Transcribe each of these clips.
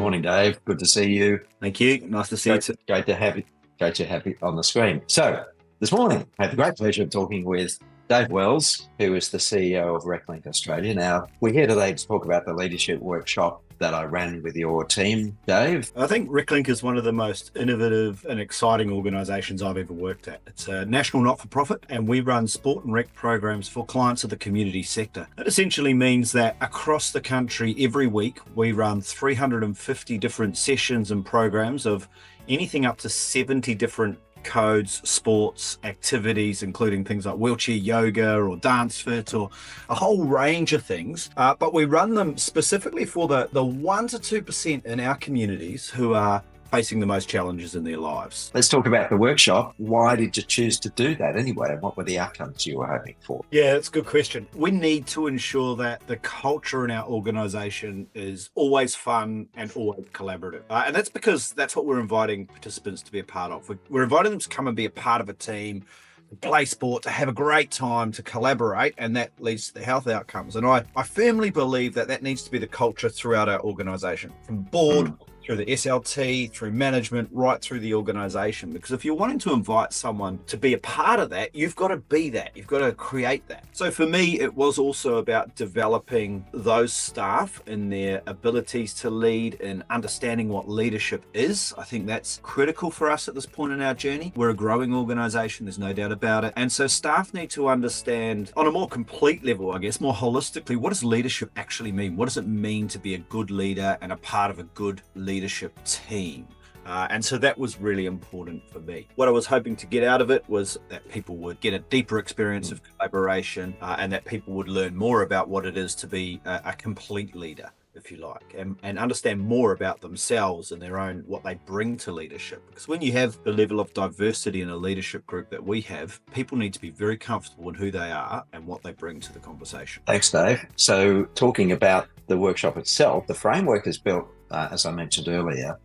morning, Dave. Good to see you. Thank you. Nice to see you too. Great to have you on the screen. So this morning, I had the great pleasure of talking with Dave Wells, who is the CEO of Reclink Australia. Now, we're here today to talk about the leadership workshop that I ran with your team, Dave. I think Reclink is one of the most innovative and exciting organisations I've ever worked at. It's a national not-for-profit, and we run sport and rec programs for clients of the community sector. That essentially means that across the country, every week, we run 350 different sessions and programs of anything up to 70 different codes, sports, activities, including things like wheelchair yoga or dance fit or a whole range of things. But we run them specifically for the 1 to 2% in our communities who are facing the most challenges in their lives. Let's talk about the workshop. Why did you choose to do that anyway? And what were the outcomes you were hoping for? Yeah, that's a good question. We need to ensure that the culture in our organisation is always fun and always collaborative. And that's because that's what we're inviting participants to be a part of. We're inviting them to come and be a part of a team, to play sport, to have a great time, to collaborate, and that leads to the health outcomes. And I firmly believe that that needs to be the culture throughout our organisation, from board through the SLT, through management, right through the organisation. Because if you're wanting to invite someone to be a part of that, you've got to be that. You've got to create that. So for me, it was also about developing those staff in their abilities to lead and understanding what leadership is. I think that's critical for us at this point in our journey. We're a growing organisation, there's no doubt about it. And so staff need to understand on a more complete level, I guess, more holistically, what does leadership actually mean? What does it mean to be a good leader and a part of a good leadership team? And so that was really important for me. What I was hoping to get out of it was that people would get a deeper experience of collaboration and that people would learn more about what it is to be a complete leader, if you like, and understand more about themselves and their own, what they bring to leadership. Because when you have the level of diversity in a leadership group that we have, people need to be very comfortable in who they are and what they bring to the conversation. Thanks, Dave. So talking about the workshop itself, the framework is built, as I mentioned earlier,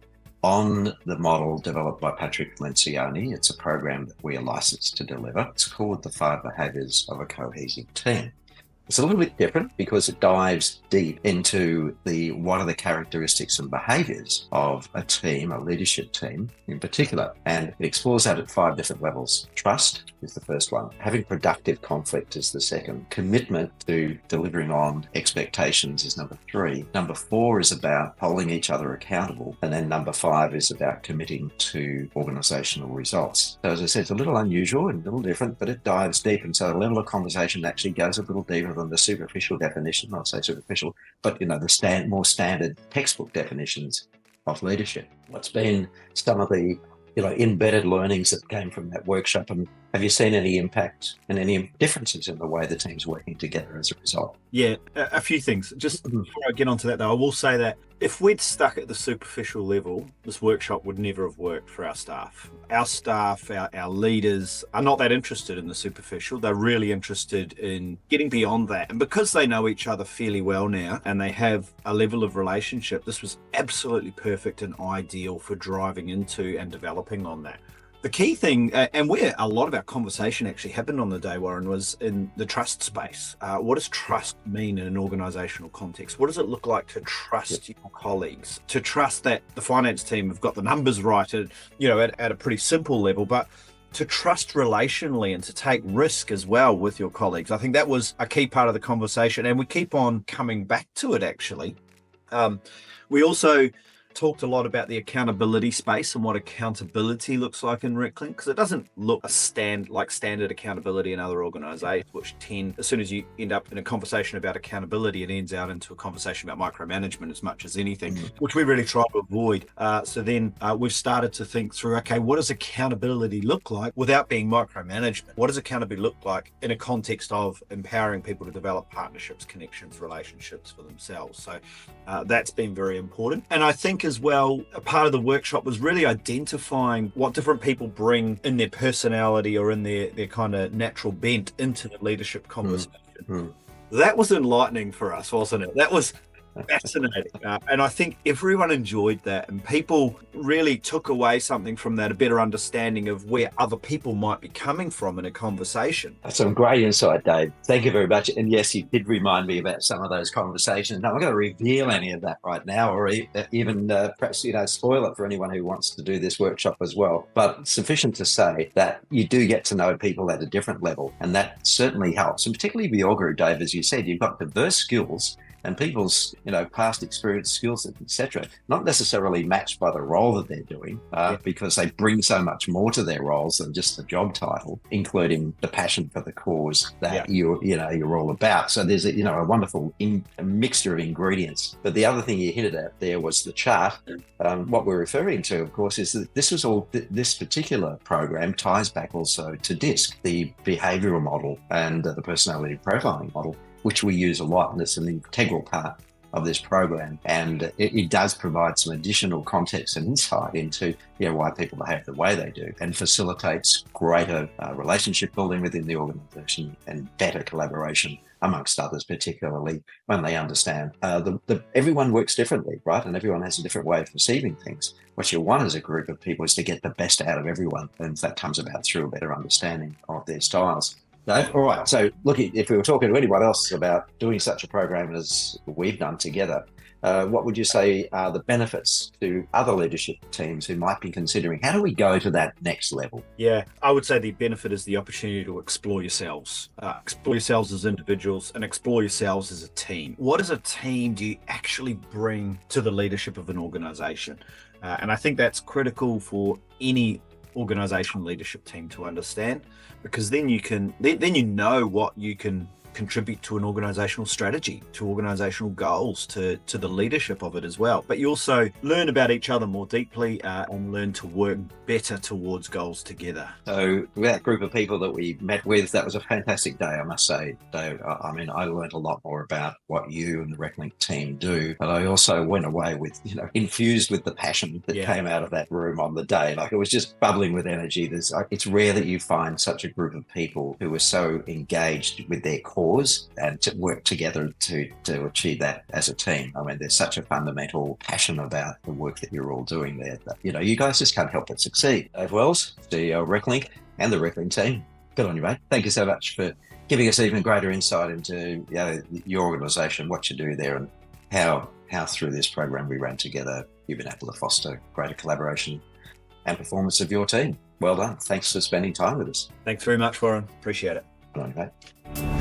on the model developed by Patrick Lencioni. It's a program that we are licensed to deliver. It's called the 5 Behaviours of a Cohesive Team. It's a little bit different because it dives deep into what are the characteristics and behaviours of a team, a leadership team in particular. And it explores that at 5 different levels. Trust is the first one. Having productive conflict is the second. Commitment to delivering on expectations is number 3. Number 4 is about holding each other accountable. And then number 5 is about committing to organisational results. So as I said, it's a little unusual and a little different, but it dives deep. And so the level of conversation actually goes a little deeper than the superficial definition. I'll say superficial, but the more standard textbook definitions of leadership. What's been some of the embedded learnings that came from that workshop, and have you seen any impact and any differences in the way the team's working together as a result? Yeah, a few things. Just before I get onto that though, I will say that if we'd stuck at the superficial level, this workshop would never have worked for our staff. Our staff, our leaders are not that interested in the superficial. They're really interested in getting beyond that. And because they know each other fairly well now and they have a level of relationship, this was absolutely perfect and ideal for driving into and developing on that. The key thing, and where a lot of our conversation actually happened on the day, Warren, was in the trust space. What does trust mean in an organisational context? What does it look like to trust your colleagues? To trust that the finance team have got the numbers right at a pretty simple level, but to trust relationally and to take risk as well with your colleagues. I think that was a key part of the conversation, and we keep on coming back to it, actually. We also talked a lot about the accountability space and what accountability looks like in Reclink, because it doesn't look like standard accountability in other organisations, which as soon as you end up in a conversation about accountability, it ends out into a conversation about micromanagement as much as anything, which we really try to avoid. So then we've started to think through, okay, what does accountability look like without being micromanagement? What does accountability look like in a context of empowering people to develop partnerships, connections, relationships for themselves? So that's been very important. And I think as well, a part of the workshop was really identifying what different people bring in their personality or in their kind of natural bent into the leadership conversation. That was enlightening for us, wasn't it? That was Fascinating. And I think everyone enjoyed that, and people really took away something from that, a better understanding of where other people might be coming from in a conversation. That's some great insight, Dave. Thank you very much. And yes, you did remind me about some of those conversations. Now, I'm not going to reveal any of that right now, or even perhaps, spoil it for anyone who wants to do this workshop as well. But sufficient to say that you do get to know people at a different level, and that certainly helps. And particularly with your group, Dave, as you said, you've got diverse skills and people's past experience, skills, etc., not necessarily matched by the role that they're doing, because they bring so much more to their roles than just the job title, including the passion for the cause that you're all about. So there's a wonderful mixture of ingredients. But the other thing you hinted at there was the chart. What we're referring to, of course, is that this particular program ties back also to DISC, the behavioural model and the personality profiling model, which we use a lot, and it's an integral part of this program. And it does provide some additional context and insight into why people behave the way they do, and facilitates greater relationship building within the organisation and better collaboration amongst others, particularly when they understand everyone works differently, right? And everyone has a different way of perceiving things. What you want as a group of people is to get the best out of everyone, and that comes about through a better understanding of their styles. No? All right. So, look, if we were talking to anyone else about doing such a program as we've done together, what would you say are the benefits to other leadership teams who might be considering, how do we go to that next level? Yeah, I would say the benefit is the opportunity to explore yourselves as individuals, and explore yourselves as a team. What as a team do you actually bring to the leadership of an organisation? And I think that's critical for any organizational leadership team to understand, because then you know what you can contribute to an organizational strategy, to organizational goals, to the leadership of it as well. But you also learn about each other more deeply and learn to work better towards goals together. So that group of people that we met with, that was a fantastic day, I must say, Dave. I mean, I learned a lot more about what you and the Reclink team do, but I also went away with, infused with the passion that came out of that room on the day. Like, it was just bubbling with energy. It's rare that you find such a group of people who are so engaged with their cause and to work together to achieve that as a team. I mean, there's such a fundamental passion about the work that you're all doing there that, you guys just can't help but succeed. Dave Wells, CEO of Reclink, and the Reclink team, good on you, mate. Thank you so much for giving us even greater insight into your organisation, what you do there, and how through this program we ran together, you've been able to foster greater collaboration and performance of your team. Well done. Thanks for spending time with us. Thanks very much, Warren. Appreciate it. Good on you, mate.